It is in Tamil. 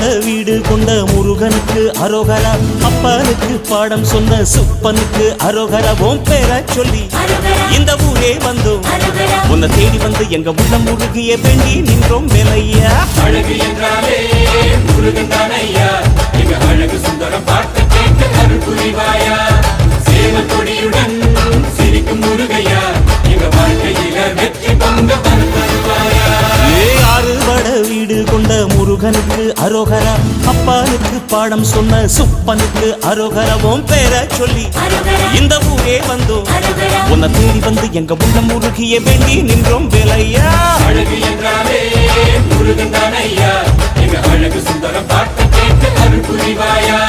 அறுபட வீடு கொண்ட முருகனுக்கு அரோகரா, அப்பனுக்கு பாடம் சொன்ன சுப்பனுக்கு அரோகரா. ஓம் பேர சொல்லி இந்த ஊரே வந்தோம், உன்னை தேடி வந்து எங்க உள்ளம் முருகிய வேண்டி நின்றோம் வேலையா. அழகு என்றாலே முருகன் தானையா, எங்க அழகு சுந்தரம் பார்த்து கேட்டு அருள் புரிவாயா. சேவல் கொடியுடன் சிரிக்கும் முருகையா, எங்க வாழ்க்கையில வெற்றி பொங்க தருவாயா. அறுபட வீடு கொண்ட முருகனுக்கு அரோகரா, அப்பனுக்கு பாடம் சொன்ன சுப்பனுக்கு அரோகரா. ஓம் பேர சொல்லி இந்த ஊரே வந்தோம், உன்னை தேடி வந்து எங்க உள்ளம் முருகிய வேண்டி நின்றோம் வேலையா. அழகு என்றாலே முருகன் தானையா, எங்க அழகு சுந்தரம் பார்த்து கேட்டு அருள் புரிவாயா.